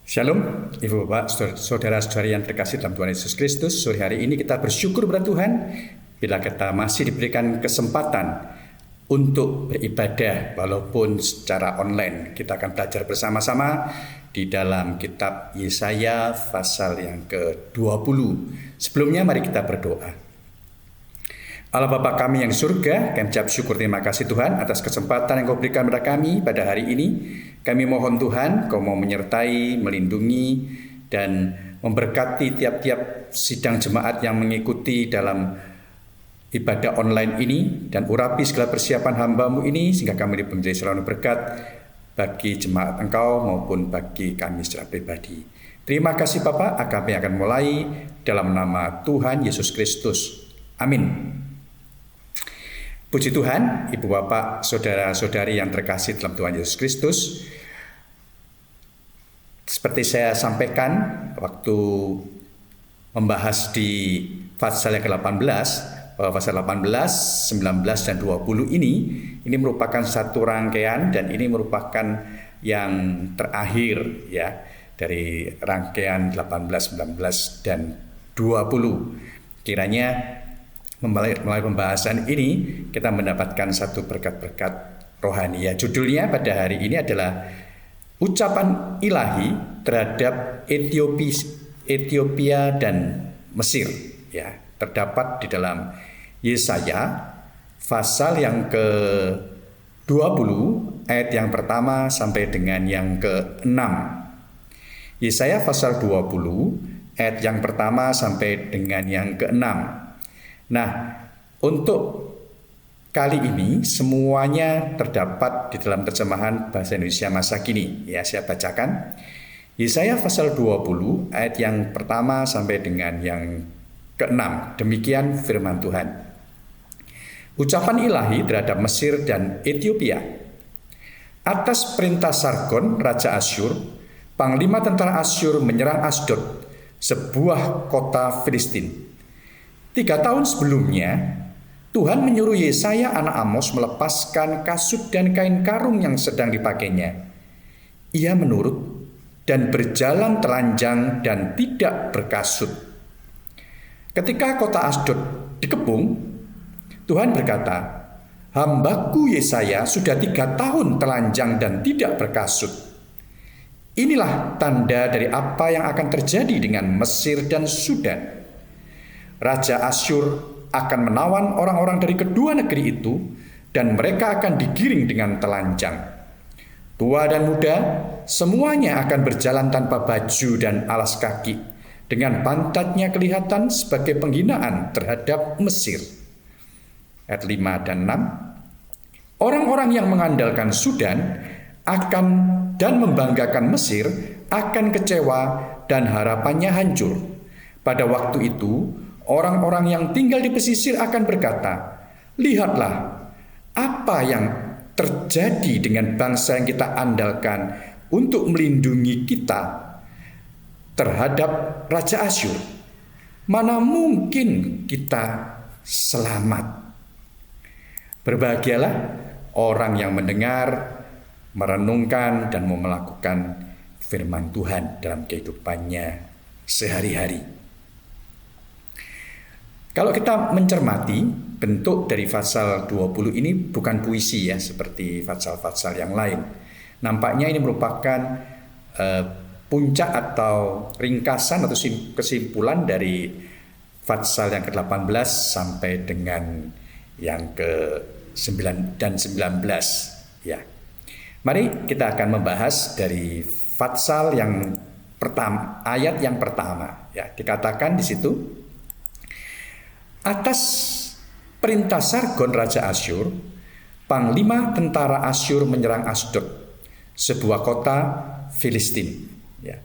Shalom, Ibu Bapak, saudara-saudari yang terkasih dalam Tuhan Yesus Kristus. Sore hari ini kita bersyukur kepada Tuhan bila kita masih diberikan kesempatan untuk beribadah walaupun secara online. Kita akan belajar bersama-sama di dalam kitab Yesaya pasal yang ke-20. Sebelumnya mari kita berdoa. Allah Bapa kami yang surga, kami ucap syukur terima kasih Tuhan atas kesempatan yang Kau berikan kepada kami pada hari ini. Kami mohon Tuhan, Kau mau menyertai, melindungi, dan memberkati tiap-tiap sidang jemaat yang mengikuti dalam ibadah online ini, dan urapi segala persiapan hamba-Mu ini, sehingga kami menjadi selalu berkat bagi jemaat Engkau maupun bagi kami secara pribadi. Terima kasih Bapak, kami akan mulai dalam nama Tuhan Yesus Kristus. Amin. Puji Tuhan, Ibu Bapak, saudara-saudari yang terkasih dalam Tuhan Yesus Kristus. Seperti saya sampaikan waktu membahas di pasal yang ke-18, bahwa pasal 18, 19, dan 20 ini merupakan satu rangkaian, dan ini merupakan yang terakhir ya dari rangkaian 18, 19, dan 20. Kiranya melalui pembahasan ini kita mendapatkan satu berkat-berkat rohani. Ya, judulnya pada hari ini adalah ucapan ilahi terhadap Ethiopia dan Mesir. Ya, terdapat di dalam Yesaya pasal yang ke-20 ayat yang pertama sampai dengan yang ke-6. Yesaya pasal 20 ayat yang pertama sampai dengan yang ke-6. Nah, untuk kali ini semuanya terdapat di dalam terjemahan bahasa Indonesia masa kini. Ya, saya bacakan. Yesaya pasal 20 ayat yang pertama sampai dengan yang ke-6. Demikian firman Tuhan. Ucapan ilahi terhadap Mesir dan Ethiopia. Atas perintah Sargon, Raja Asyur, Panglima tentara Asyur menyerang Asdod, sebuah kota Filistin. 3 tahun sebelumnya, Tuhan menyuruh Yesaya anak Amos melepaskan kasut dan kain karung yang sedang dipakainya. Ia menurut dan berjalan telanjang dan tidak berkasut. Ketika kota Asdod dikepung, Tuhan berkata, "Hambaku Yesaya sudah 3 tahun telanjang dan tidak berkasut. Inilah tanda dari apa yang akan terjadi dengan Mesir dan Sudan. Raja Asyur akan menawan orang-orang dari kedua negeri itu, dan mereka akan digiring dengan telanjang. Tua dan muda, semuanya akan berjalan tanpa baju dan alas kaki, dengan pantatnya kelihatan sebagai penghinaan terhadap Mesir." Ayat 5 dan 6. Orang-orang yang mengandalkan Sudan akan dan membanggakan Mesir akan kecewa dan harapannya hancur. Pada waktu itu, orang-orang yang tinggal di pesisir akan berkata, "Lihatlah apa yang terjadi dengan bangsa yang kita andalkan untuk melindungi kita terhadap Raja Asyur. Mana mungkin kita selamat?" Berbahagialah orang yang mendengar, merenungkan, dan mau melakukan firman Tuhan dalam kehidupannya sehari-hari. Kalau kita mencermati bentuk dari pasal 20 ini bukan puisi ya seperti pasal-pasal yang lain. Nampaknya ini merupakan puncak atau ringkasan atau kesimpulan dari pasal yang ke-18 sampai dengan yang ke-9 dan 19 ya. Mari kita akan membahas dari pasal yang pertama, ayat yang pertama ya. Dikatakan di situ, atas perintah Sargon Raja Asyur, Panglima tentara Asyur menyerang Asdod, sebuah kota Filistin. Ya.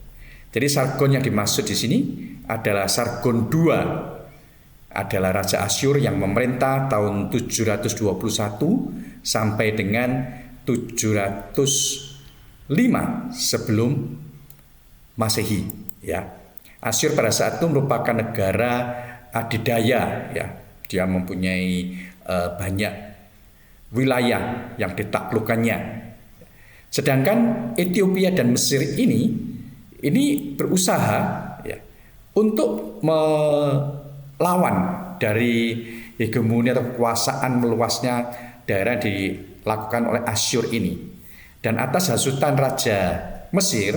Jadi Sargon yang dimaksud di sini adalah Sargon II, adalah Raja Asyur yang memerintah tahun 721 sampai dengan 705 sebelum Masehi. Ya. Asyur pada saat itu merupakan negara adidaya, ya, dia mempunyai banyak wilayah yang ditaklukkannya. Sedangkan Ethiopia dan Mesir ini ini berusaha ya untuk melawan dari hegemoni atau kekuasaan meluasnya daerah dilakukan oleh Asyur ini. Dan atas hasutan Raja Mesir,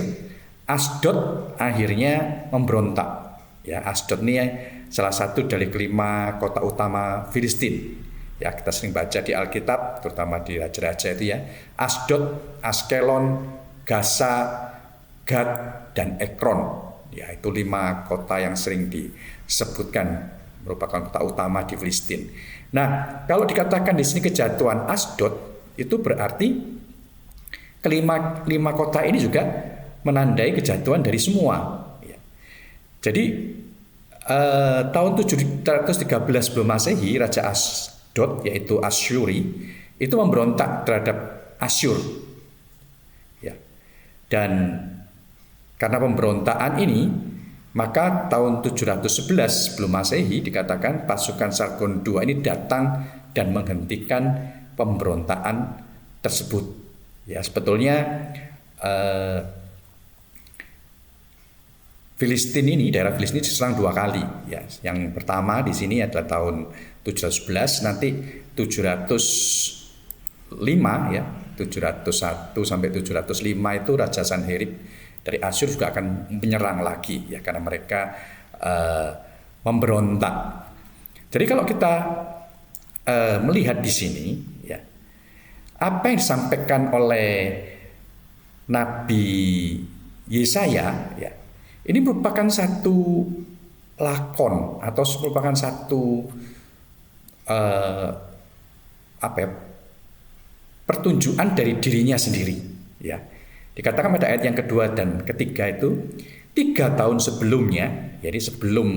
Asdod akhirnya memberontak. Ya, Asdod ini salah satu dari 5 kota utama Filistin. Ya, kita sering baca di Alkitab, terutama di raja-raja itu ya. Asdod, Askelon, Gaza, Gad, dan Ekron. Ya, itu 5 kota yang sering disebutkan merupakan kota utama di Filistin. Nah, kalau dikatakan di sini kejatuhan Asdod, itu berarti kelima kota ini juga menandai kejatuhan dari semua. Ya. Jadi tahun 713 sebelum Masehi, Raja Asdod yaitu Asyuri itu memberontak terhadap Asyur. Ya. Dan karena pemberontakan ini, maka tahun 711 sebelum Masehi dikatakan pasukan Sargon II ini datang dan menghentikan pemberontakan tersebut. Ya, sebetulnya daerah Filistin diserang 2 kali. Ya, yang pertama di sini adalah tahun 711, nanti 705 ya, 701 sampai 705 itu Raja Sanherib dari Asyur juga akan menyerang lagi ya karena mereka memberontak. Jadi kalau kita melihat di sini ya, apa yang disampaikan oleh Nabi Yesaya ya, ini merupakan satu lakon atau merupakan satu pertunjukan dari dirinya sendiri ya. Dikatakan pada ayat yang kedua dan ketiga itu 3 tahun sebelumnya, jadi sebelum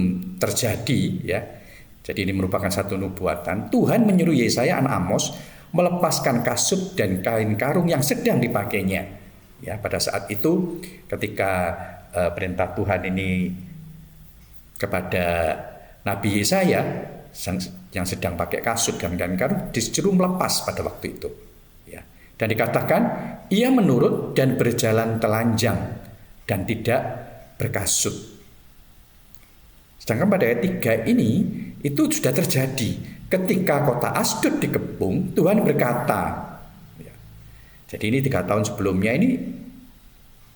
terjadi ya. Jadi ini merupakan satu nubuatan. Tuhan menyuruh Yesaya anak Amos melepaskan kasut dan kain karung yang sedang dipakainya. Ya, pada saat itu ketika perintah Tuhan ini kepada Nabi Yesaya yang sedang pakai kasut dan kain karung disuruh melepas pada waktu itu. Ya. Dan dikatakan ia menurut dan berjalan telanjang dan tidak berkasut. Sedangkan pada ayat 3 ini itu sudah terjadi. Ketika kota Asdod dikepung, Tuhan berkata, ya. Jadi ini 3 tahun sebelumnya ini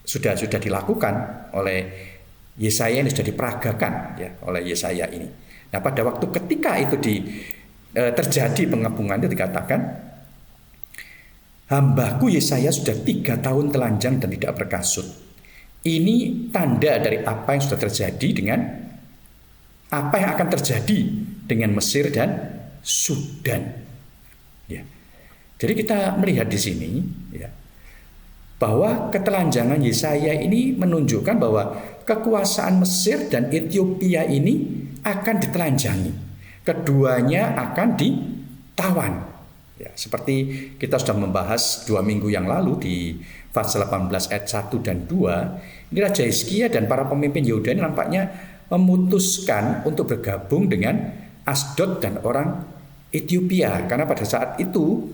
sudah dilakukan oleh Yesaya, ini sudah diperagakan ya oleh Yesaya ini. Nah, pada waktu ketika itu terjadi pengepungan itu dikatakan, hambaku Yesaya sudah 3 tahun telanjang dan tidak berkasut. Ini tanda dari apa yang sudah terjadi dengan apa yang akan terjadi dengan Mesir dan Sudan. Ya. Jadi kita melihat di sini ya, bahwa ketelanjangan Yesaya ini menunjukkan bahwa kekuasaan Mesir dan Ethiopia ini akan ditelanjangi. Keduanya akan ditawan. Ya, seperti kita sudah membahas 2 minggu yang lalu di pasal 18 ayat 1 dan 2, ini Raja Hizkia dan para pemimpin Yehuda ini nampaknya memutuskan untuk bergabung dengan Asdod dan orang Ethiopia, karena pada saat itu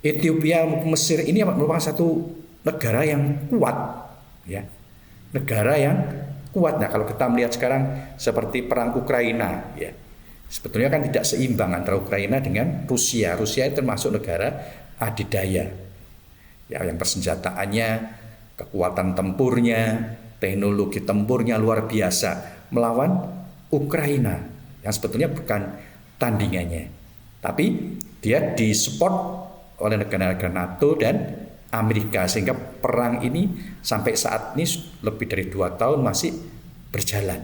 Ethiopia Mesir ini merupakan satu negara yang kuat ya. Negara yang kuat. Nah, kalau kita melihat sekarang seperti perang Ukraina ya. Sebetulnya kan tidak seimbang antara Ukraina dengan Rusia. Rusia itu termasuk negara adidaya. Ya, yang persenjataannya, kekuatan tempurnya, teknologi tempurnya luar biasa melawan Ukraina yang sebetulnya bukan tandingannya. Tapi dia disupport oleh negara-negara NATO dan Amerika sehingga perang ini sampai saat ini lebih dari 2 tahun masih berjalan.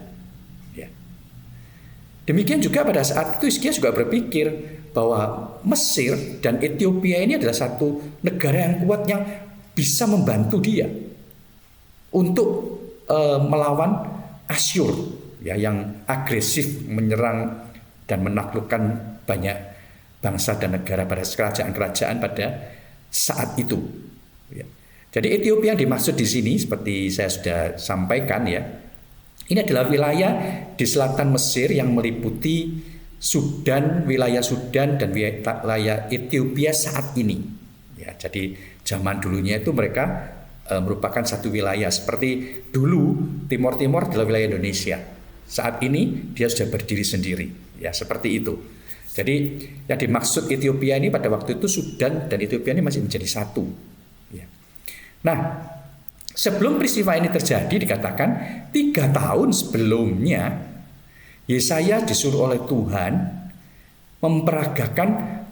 Ya. Demikian juga pada saat itu Hizkia juga berpikir bahwa Mesir dan Ethiopia ini adalah satu negara yang kuat yang bisa membantu dia untuk melawan Asyur ya, yang agresif menyerang dan menaklukkan banyak bangsa dan negara pada kerajaan-kerajaan pada saat itu. Ya. Jadi Ethiopia yang dimaksud di sini seperti saya sudah sampaikan ya, ini adalah wilayah di selatan Mesir yang meliputi Sudan, wilayah Sudan dan wilayah Ethiopia saat ini. Ya, jadi zaman dulunya itu mereka merupakan satu wilayah. Seperti dulu Timor adalah wilayah Indonesia. Saat ini dia sudah berdiri sendiri, ya seperti itu. Jadi yang dimaksud Ethiopia ini pada waktu itu Sudan dan Ethiopia ini masih menjadi satu. Ya. Nah, sebelum peristiwa ini terjadi dikatakan 3 tahun sebelumnya Yesaya disuruh oleh Tuhan memperagakan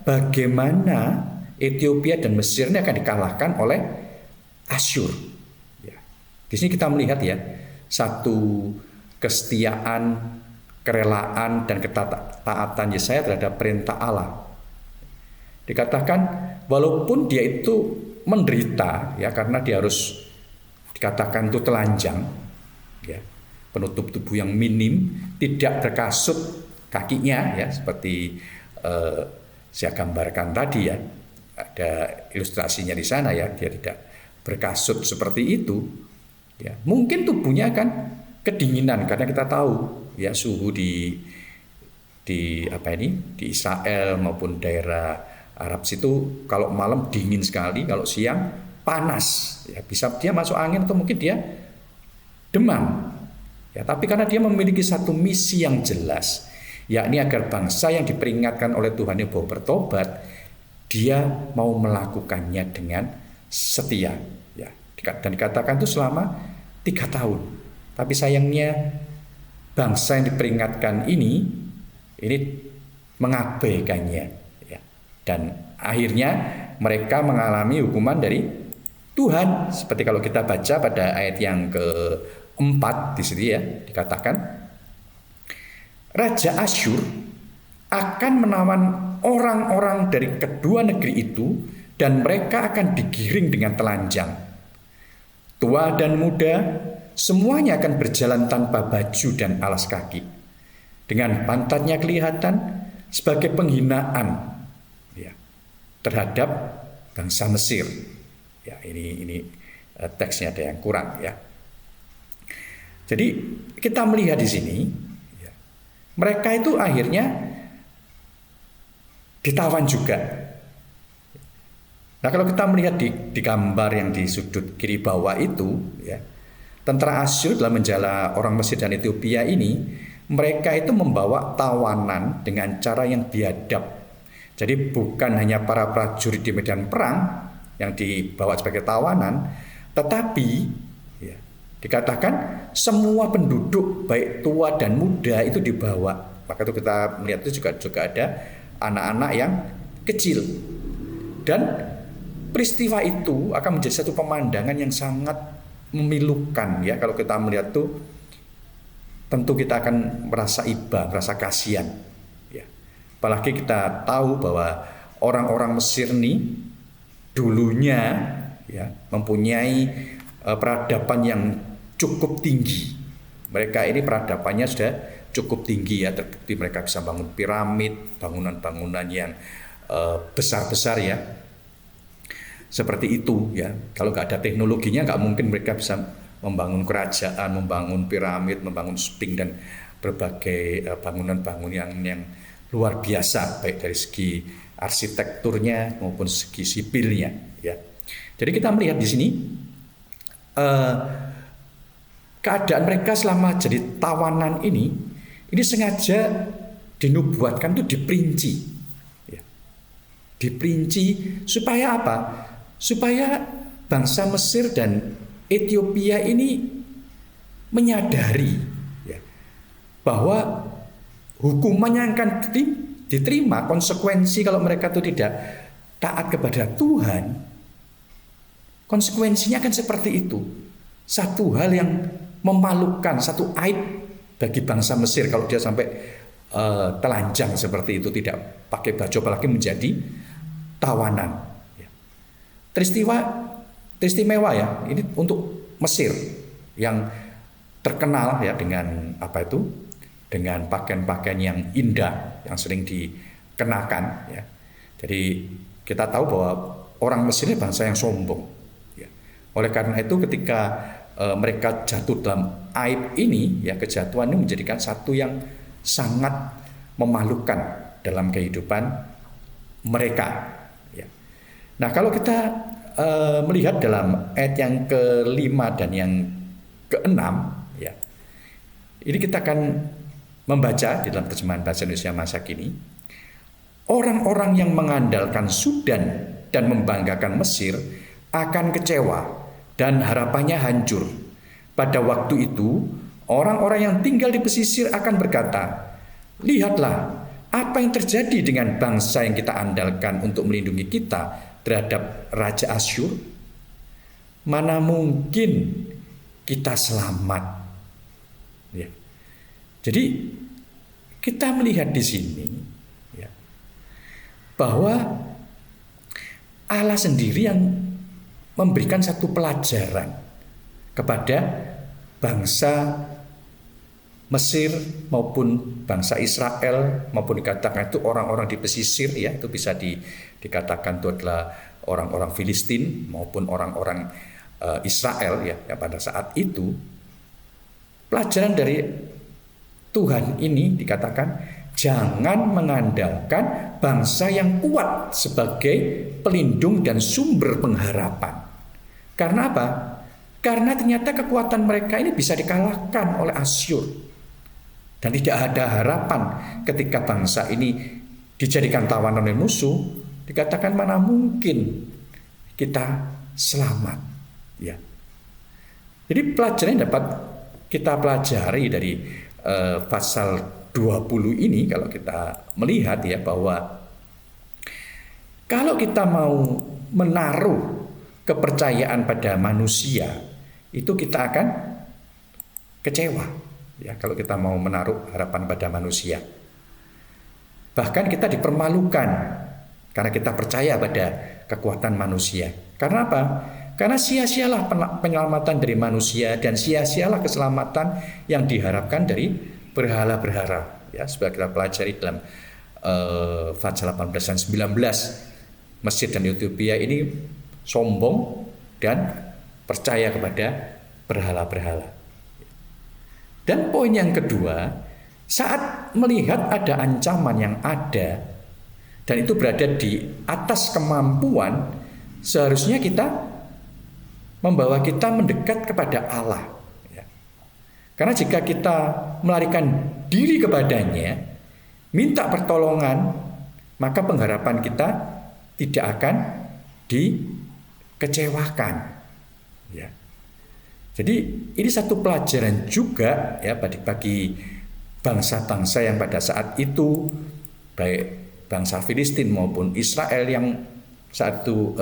bagaimana Ethiopia dan Mesir ini akan dikalahkan oleh Asyur. Ya. Di sini kita melihat ya satu kesetiaan, kerelaan dan ketaatan Yesaya terhadap perintah Allah. Dikatakan walaupun dia itu menderita ya karena dia harus dikatakan itu telanjang ya, penutup tubuh yang minim, tidak berkasut kakinya ya seperti saya gambarkan tadi ya. Ada ilustrasinya di sana ya, dia tidak berkasut seperti itu. Ya, mungkin tubuhnya kan kedinginan karena kita tahu ya suhu di Israel maupun daerah Arab situ kalau malam dingin sekali, kalau siang panas. Ya, bisa dia masuk angin atau mungkin dia demam. Ya, tapi karena dia memiliki satu misi yang jelas, yakni agar bangsa yang diperingatkan oleh Tuhan ini bahwa bertobat, dia mau melakukannya dengan setia. Ya, dan dikatakan itu selama 3 tahun. Tapi sayangnya bangsa yang diperingatkan ini mengabaikannya, ya. Dan akhirnya mereka mengalami hukuman dari Tuhan. Seperti kalau kita baca pada ayat yang ke-4 di sini ya, dikatakan Raja Asyur akan menawan orang-orang dari kedua negeri itu dan mereka akan digiring dengan telanjang. Tua dan muda semuanya akan berjalan tanpa baju dan alas kaki. Dengan pantatnya kelihatan sebagai penghinaan ya, terhadap bangsa Mesir. Ya, ini teksnya ada yang kurang ya. Jadi kita melihat di sini ya, mereka itu akhirnya ditawan juga. Nah, kalau kita melihat di gambar yang di sudut kiri bawah itu ya, tentara Asyur dalam menjala orang Mesir dan Ethiopia ini, mereka itu membawa tawanan dengan cara yang biadab. Jadi bukan hanya para prajurit di medan perang yang dibawa sebagai tawanan, tetapi ya, dikatakan semua penduduk baik tua dan muda itu dibawa. Maka itu kita melihat itu juga ada anak-anak yang kecil. Dan peristiwa itu akan menjadi satu pemandangan yang sangat memilukan ya, kalau kita melihat tuh tentu kita akan merasa iba, merasa kasihan ya. Apalagi kita tahu bahwa orang-orang Mesir ini dulunya ya mempunyai peradaban yang cukup tinggi. Mereka ini peradabannya sudah cukup tinggi ya, terbukti mereka bisa bangun piramid, bangunan-bangunan yang besar-besar ya. Seperti itu ya. Kalau nggak ada teknologinya nggak mungkin mereka bisa membangun kerajaan, membangun piramid, membangun sphinx dan berbagai bangunan-bangunan yang luar biasa baik dari segi arsitekturnya maupun segi sipilnya ya. Jadi kita melihat di sini keadaan mereka selama jadi tawanan ini sengaja dinubuatkan itu diperinci ya. Diperinci supaya apa? Supaya bangsa Mesir dan Ethiopia ini menyadari ya, bahwa hukuman yang akan diterima, konsekuensi kalau mereka itu tidak taat kepada Tuhan, konsekuensinya akan seperti itu. Satu hal yang memalukan, satu aib bagi bangsa Mesir kalau dia sampai telanjang seperti itu, tidak pakai baju apalagi menjadi tawanan. Teristimewa ya, ini untuk Mesir yang terkenal ya dengan apa itu? Dengan pakaian-pakaian yang indah yang sering dikenakan ya. Jadi kita tahu bahwa orang Mesir ini bangsa yang sombong ya. Oleh karena itu ketika mereka jatuh dalam aib ini ya, kejatuhan ini menjadikan satu yang sangat memalukan dalam kehidupan mereka ya. Nah, kalau kita melihat dalam ayat yang kelima dan yang keenam, ya, ini kita akan membaca di dalam terjemahan bahasa Indonesia masa kini. Orang-orang yang mengandalkan Sudan dan membanggakan Mesir akan kecewa dan harapannya hancur. Pada waktu itu, orang-orang yang tinggal di pesisir akan berkata, lihatlah apa yang terjadi dengan bangsa yang kita andalkan untuk melindungi kita terhadap Raja Asyur. Mana mungkin kita selamat. Ya. Jadi kita melihat di sini, ya, bahwa Allah sendiri yang memberikan satu pelajaran kepada bangsa Mesir maupun bangsa Israel, maupun dikatakan itu orang-orang di pesisir, ya, itu bisa dikatakan itu adalah orang-orang Filistin maupun orang-orang Israel, ya, pada saat itu pelajaran dari Tuhan ini dikatakan jangan mengandalkan bangsa yang kuat sebagai pelindung dan sumber pengharapan. Karena apa? Karena ternyata kekuatan mereka ini bisa dikalahkan oleh Asyur. Dan tidak ada harapan ketika bangsa ini dijadikan tawanan oleh musuh, dikatakan mana mungkin kita selamat. Ya. Jadi pelajaran yang dapat kita pelajari dari pasal 20 ini, kalau kita melihat, ya, bahwa kalau kita mau menaruh kepercayaan pada manusia, itu kita akan kecewa. Ya, kalau kita mau menaruh harapan pada manusia, bahkan kita dipermalukan karena kita percaya pada kekuatan manusia. Karena apa? Karena sia-sialah penyelamatan dari manusia dan sia-sialah keselamatan yang diharapkan dari berhala-berhala. Ya, sebagai kita pelajari dalam pasal 18 dan 19, Mesir dan Ethiopia ini sombong dan percaya kepada berhala-berhala. Dan poin yang kedua, saat melihat ada ancaman yang ada dan itu berada di atas kemampuan, seharusnya kita membawa kita mendekat kepada Allah. Ya. Karena jika kita melarikan diri kepadanya, minta pertolongan, maka pengharapan kita tidak akan dikecewakan. Ya. Jadi ini satu pelajaran juga, ya, bagi bangsa-bangsa yang pada saat itu, baik bangsa Filistin maupun Israel yang saat itu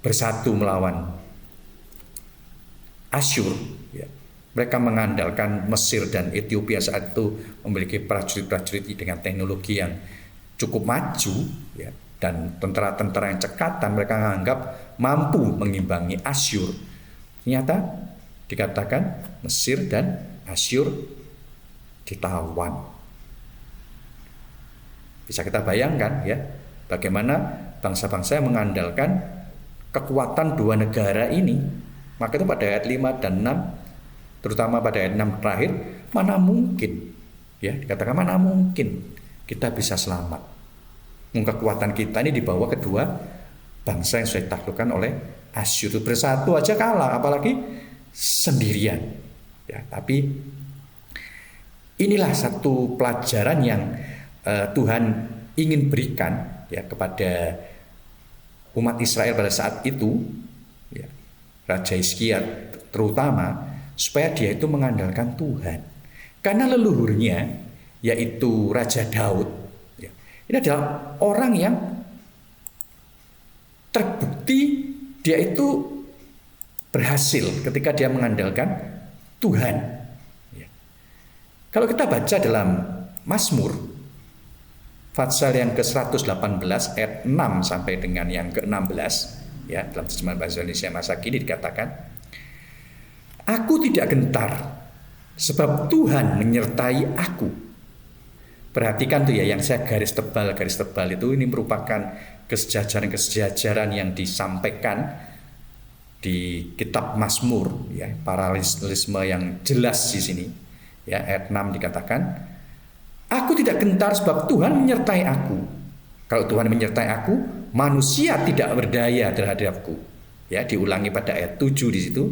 bersatu melawan Asyur. Ya. Mereka mengandalkan Mesir dan Ethiopia saat itu memiliki prajurit-prajurit dengan teknologi yang cukup maju, ya, dan tentara-tentara yang cekatan. Mereka menganggap mampu mengimbangi Asyur. Ternyata dikatakan Mesir dan Asyur ditawan. Bisa kita bayangkan, ya, bagaimana bangsa-bangsa yang mengandalkan kekuatan dua negara ini. Maka itu pada ayat 5 dan 6, terutama pada ayat 6 terakhir, mana mungkin, ya, dikatakan mana mungkin kita bisa selamat. Kekuatan kita ini dibawa kedua bangsa yang sudah ditaklukkan oleh Asyur. Bersatu aja kalah, apalagi sendirian. Ya, tapi inilah satu pelajaran yang Tuhan ingin berikan, ya, kepada umat Israel pada saat itu, ya, Raja Hizkia terutama, supaya dia itu mengandalkan Tuhan. Karena leluhurnya, yaitu Raja Daud, ya, ini adalah orang yang terbukti dia itu berhasil ketika dia mengandalkan Tuhan. Ya. Kalau kita baca dalam Mazmur pasal yang ke-118 ayat 6 sampai dengan yang ke-16, ya, dalam terjemahan bahasa Indonesia masa kini dikatakan, aku tidak gentar sebab Tuhan menyertai aku. Perhatikan tuh, ya, yang saya garis tebal itu, ini merupakan kesejajaran yang disampaikan di kitab Mazmur, ya, paralelisme yang jelas di sini. Ya, ayat 6 dikatakan, aku tidak gentar sebab Tuhan menyertai aku. Kalau Tuhan menyertai aku, manusia tidak berdaya terhadapku. Ya, diulangi pada ayat 7 di situ.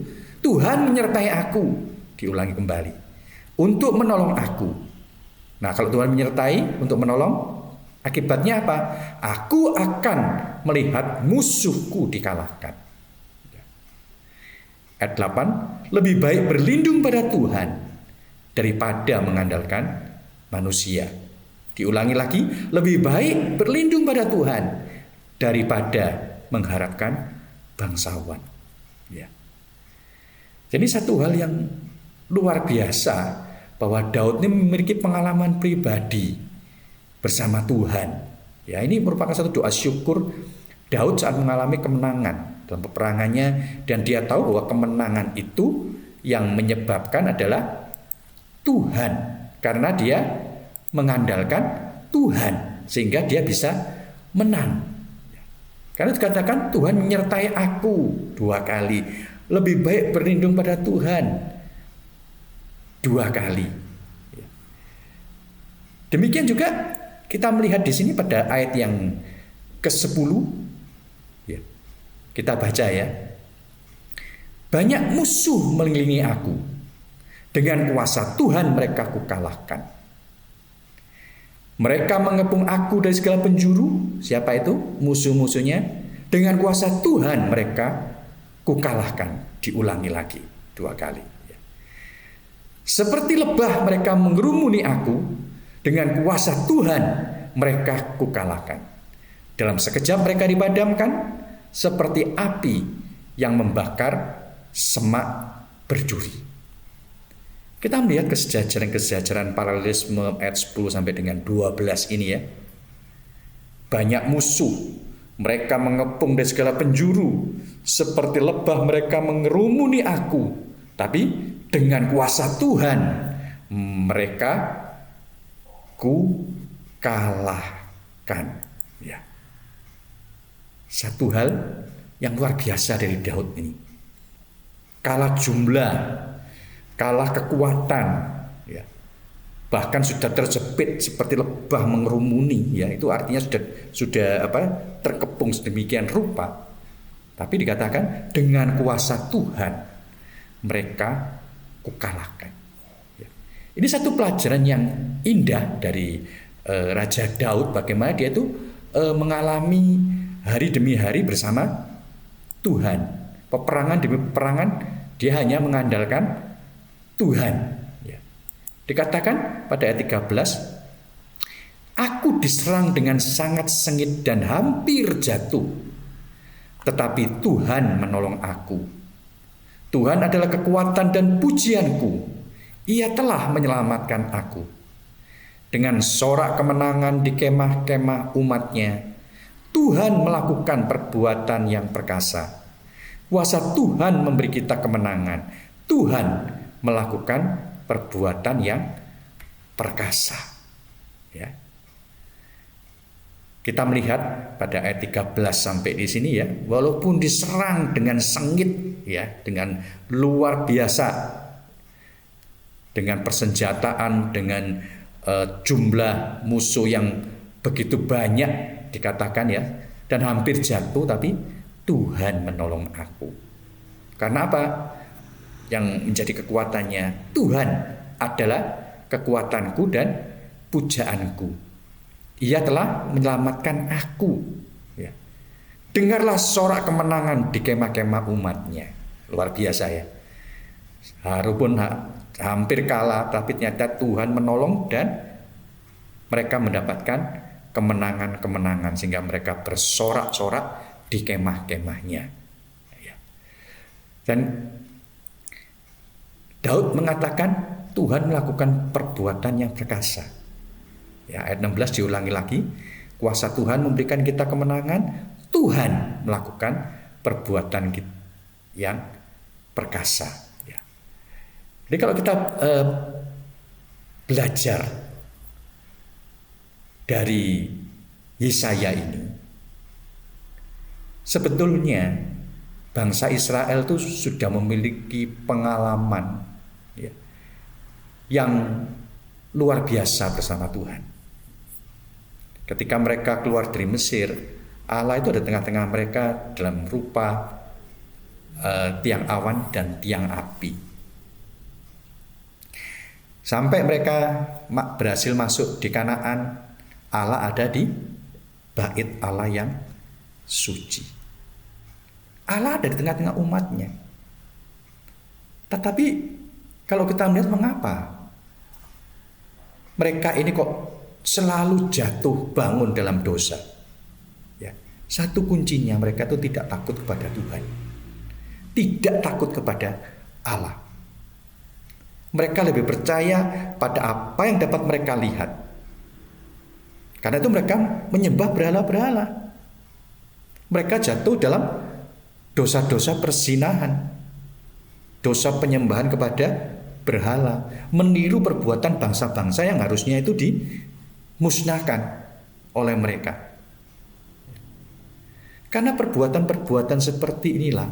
Tuhan menyertai aku, diulangi kembali, untuk menolong aku. Nah, kalau Tuhan menyertai untuk menolong, akibatnya apa? Aku akan melihat musuhku dikalahkan. Ayat 8, lebih baik berlindung pada Tuhan daripada mengandalkan manusia. Diulangi lagi, lebih baik berlindung pada Tuhan daripada mengharapkan bangsawan. Ya. Jadi satu hal yang luar biasa bahwa Daud ini memiliki pengalaman pribadi bersama Tuhan. Ya, ini merupakan satu doa syukur Daud saat mengalami kemenangan dalam peperangannya, dan dia tahu bahwa kemenangan itu yang menyebabkan adalah Tuhan, karena dia mengandalkan Tuhan sehingga dia bisa menang. Karena dikatakan Tuhan menyertai aku 2 kali, lebih baik berlindung pada Tuhan 2 kali. Demikian juga kita melihat di sini pada ayat yang ke-10. Ya, kita baca ya. Banyak musuh mengelilingi aku, dengan kuasa Tuhan mereka kukalahkan. Mereka mengepung aku dari segala penjuru. Siapa itu? Musuh-musuhnya. Dengan kuasa Tuhan mereka kukalahkan. Diulangi lagi 2 kali. Seperti lebah mereka mengerumuni aku, dengan kuasa Tuhan mereka kukalahkan. Dalam sekejap mereka dipadamkan, seperti api yang membakar semak berduri. Kita melihat kesejajaran paralelisme ayat 10 sampai dengan 12 ini ya. Banyak musuh, mereka mengepung dari segala penjuru, seperti lebah mereka mengerumuni aku, tapi dengan kuasa Tuhan mereka ku kalahkan. Ya. Satu hal yang luar biasa dari Daud ini. Kalah jumlah, kalah kekuatan, ya. Bahkan sudah terjepit seperti lebah mengerumuni, ya. Itu artinya sudah terkepung sedemikian rupa. Tapi dikatakan dengan kuasa Tuhan mereka kukalahkan. Ya. Ini satu pelajaran yang indah dari Raja Daud, bagaimana dia itu mengalami hari demi hari bersama Tuhan. Peperangan demi peperangan dia hanya mengandalkan Tuhan. Ya. Dikatakan pada ayat 13, aku diserang dengan sangat sengit dan hampir jatuh, tetapi Tuhan menolong aku. Tuhan adalah kekuatan dan pujianku. Ia telah menyelamatkan aku. Dengan sorak kemenangan di kemah-kemah umatnya, Tuhan melakukan perbuatan yang perkasa. Kuasa Tuhan memberi kita kemenangan. Tuhan melakukan perbuatan yang perkasa. Ya. Kita melihat pada ayat 13 sampai di sini ya, walaupun diserang dengan sengit ya, dengan luar biasa, dengan persenjataan, dengan jumlah musuh yang begitu banyak dikatakan ya, dan hampir jatuh, tapi Tuhan menolong aku. Karena apa? Yang menjadi kekuatannya, Tuhan adalah kekuatanku dan pujaanku. Ia telah menyelamatkan aku. Ya. Dengarlah sorak kemenangan di kemah-kemah umatnya. Luar biasa ya. Walaupun hampir kalah, tapi ternyata Tuhan menolong dan mereka mendapatkan kemenangan-kemenangan sehingga mereka bersorak-sorak di kemah-kemahnya. Ya. Dan Daud mengatakan Tuhan melakukan perbuatan yang perkasa. Ya, ayat 16 diulangi lagi. Kuasa Tuhan memberikan kita kemenangan. Tuhan melakukan perbuatan yang perkasa. Ya. Jadi kalau kita belajar dari Yesaya ini, sebetulnya bangsa Israel itu sudah memiliki pengalaman ya, yang luar biasa bersama Tuhan. Ketika mereka keluar dari Mesir, Allah itu ada tengah-tengah mereka dalam rupa tiang awan dan tiang api. Sampai mereka berhasil masuk di Kanaan, Allah ada di bait Allah yang suci. Allah ada di tengah-tengah umatnya. Tetapi kalau kita melihat mengapa mereka ini kok selalu jatuh bangun dalam dosa. Ya, satu kuncinya mereka itu tidak takut kepada Tuhan. Tidak takut kepada Allah. Mereka lebih percaya pada apa yang dapat mereka lihat. Karena itu mereka menyembah berhala-berhala. Mereka jatuh dalam dosa-dosa perzinahan, dosa penyembahan kepada berhala, meniru perbuatan bangsa-bangsa yang harusnya itu dimusnahkan oleh mereka. Karena perbuatan-perbuatan seperti inilah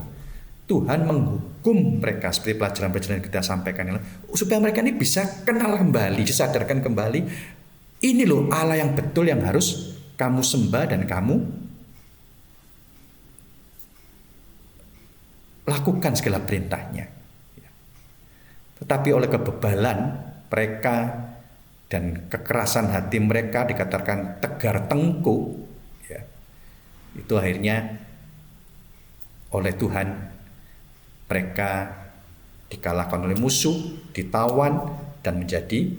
Tuhan menghukum mereka, seperti pelajaran-pelajaran yang kita sampaikan ini, supaya mereka ini bisa kenal kembali, disadarkan kembali, ini loh Allah yang betul yang harus kamu sembah dan kamu lakukan segala perintahnya. Tetapi oleh kebebalan mereka dan kekerasan hati mereka, dikatakan tegar tengkuk, ya, itu akhirnya oleh Tuhan mereka dikalahkan oleh musuh, ditawan dan menjadi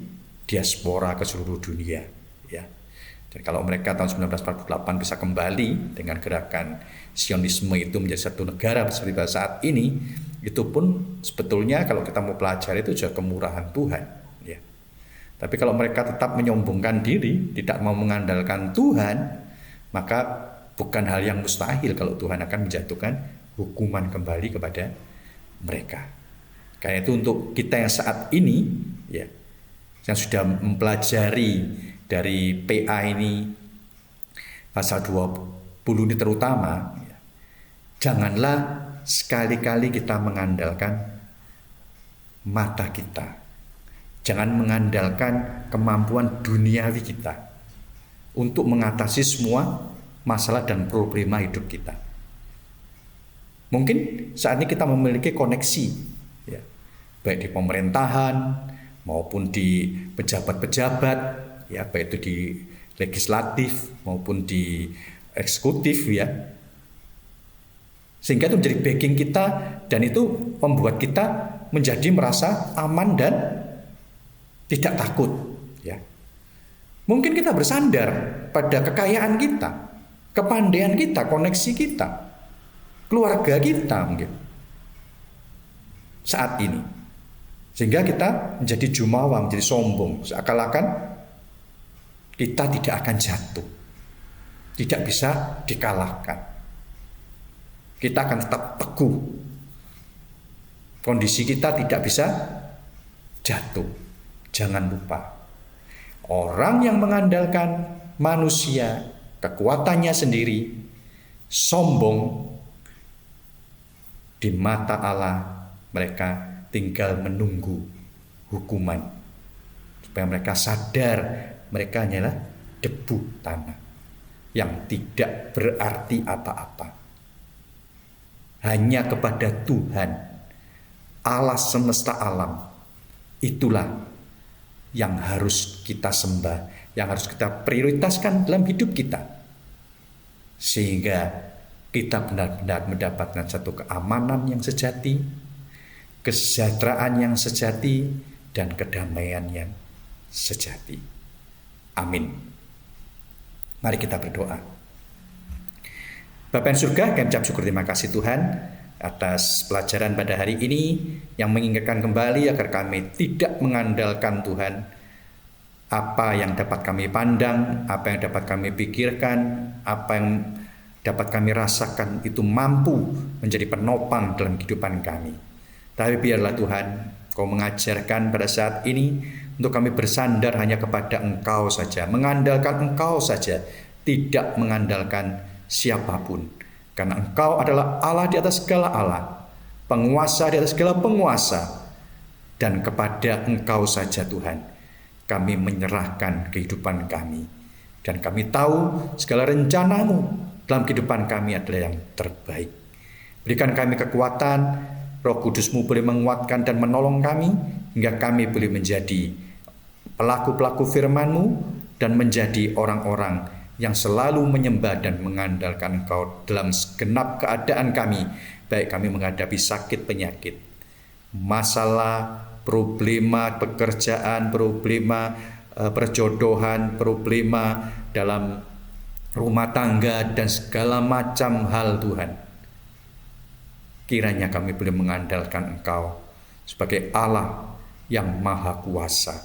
diaspora ke seluruh dunia. Ya. Dan kalau mereka tahun 1948 bisa kembali dengan gerakan Sionisme itu menjadi satu negara seperti pada saat ini, itu pun sebetulnya kalau kita mau pelajari itu juga kemurahan Tuhan. Ya. Tapi kalau mereka tetap menyombongkan diri, tidak mau mengandalkan Tuhan, maka bukan hal yang mustahil kalau Tuhan akan menjatuhkan hukuman kembali kepada mereka. Karena itu untuk kita yang saat ini, ya, yang sudah mempelajari dari PA ini pasal 20 ini terutama, ya, janganlah sekali-kali kita mengandalkan mata kita. Jangan mengandalkan kemampuan duniawi kita untuk mengatasi semua masalah dan problema hidup kita. Mungkin saat ini kita memiliki koneksi, ya, baik di pemerintahan maupun di pejabat-pejabat, ya, baik itu di legislatif maupun di eksekutif, ya, sehingga itu menjadi backing kita dan itu membuat kita menjadi merasa aman dan tidak takut, ya. Mungkin kita bersandar pada kekayaan kita, kepandaian kita, koneksi kita, keluarga kita mungkin saat ini, sehingga kita menjadi jumawa, menjadi sombong, seakan-akan kita tidak akan jatuh, tidak bisa dikalahkan. Kita akan tetap teguh, kondisi kita tidak bisa jatuh. Jangan lupa, orang yang mengandalkan manusia, kekuatannya sendiri, sombong, di mata Allah mereka tinggal menunggu hukuman, supaya mereka sadar mereka hanyalah debu tanah yang tidak berarti apa-apa. Hanya kepada Tuhan Allah semesta alam, itulah yang harus kita sembah, yang harus kita prioritaskan dalam hidup kita, sehingga kita benar-benar mendapatkan satu keamanan yang sejati, kesejahteraan yang sejati, dan kedamaian yang sejati. Amin. Mari kita berdoa. Bapa yang surga, kami ucap syukur terima kasih Tuhan atas pelajaran pada hari ini yang mengingatkan kembali agar kami tidak mengandalkan Tuhan apa yang dapat kami pandang, apa yang dapat kami pikirkan, apa yang dapat kami rasakan itu mampu menjadi penopang dalam kehidupan kami. Tapi biarlah Tuhan, Kau mengajarkan pada saat ini untuk kami bersandar hanya kepada Engkau saja, mengandalkan Engkau saja, tidak mengandalkan siapapun. Karena Engkau adalah Allah di atas segala Allah, penguasa di atas segala penguasa, dan kepada Engkau saja Tuhan kami menyerahkan kehidupan kami. Dan kami tahu segala rencana-Mu dalam kehidupan kami adalah yang terbaik. Berikan kami kekuatan, Roh Kudus-Mu boleh menguatkan dan menolong kami, hingga kami boleh menjadi pelaku-pelaku firman-Mu dan menjadi orang-orang yang selalu menyembah dan mengandalkan Engkau dalam segenap keadaan kami, baik kami menghadapi sakit penyakit, masalah, problema pekerjaan, problema perjodohan, problema dalam rumah tangga, dan segala macam hal Tuhan. Kiranya kami boleh mengandalkan Engkau sebagai Allah yang maha kuasa,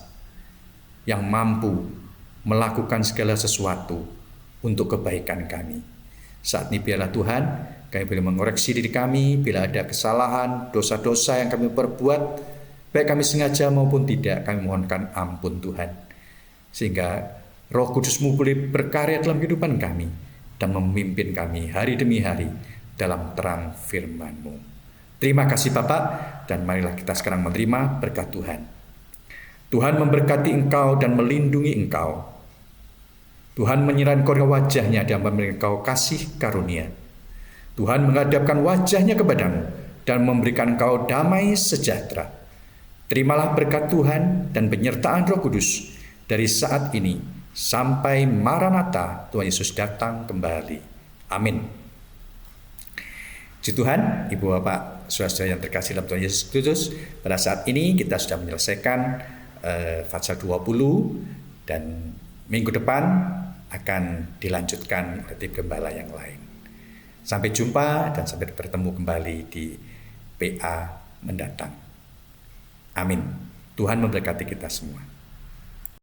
yang mampu melakukan segala sesuatu untuk kebaikan kami. Saat ini biarlah Tuhan, kami boleh mengoreksi diri kami bila ada kesalahan, dosa-dosa yang kami perbuat, baik kami sengaja maupun tidak, kami mohonkan ampun Tuhan. Sehingga Roh Kudus-Mu boleh berkarya dalam kehidupan kami dan memimpin kami hari demi hari dalam terang firman-Mu. Terima kasih Bapak, dan marilah kita sekarang menerima berkat Tuhan. Tuhan memberkati engkau dan melindungi engkau. Tuhan menyerahkan wajah-Nya dan memberikan engkau kasih karunia. Tuhan menghadapkan wajah-Nya kepadamu dan memberikan engkau damai sejahtera. Terimalah berkat Tuhan dan penyertaan Roh Kudus dari saat ini sampai Maranatha, Tuhan Yesus datang kembali. Amin. Puji Tuhan, Ibu Bapak, saudara yang terkasih dalam Tuhan Yesus Kristus, pada saat ini kita sudah menyelesaikan Fatsal 20, dan minggu depan akan dilanjutkan oleh tim gembala yang lain. Sampai jumpa dan sampai bertemu kembali di PA mendatang. Amin. Tuhan memberkati kita semua.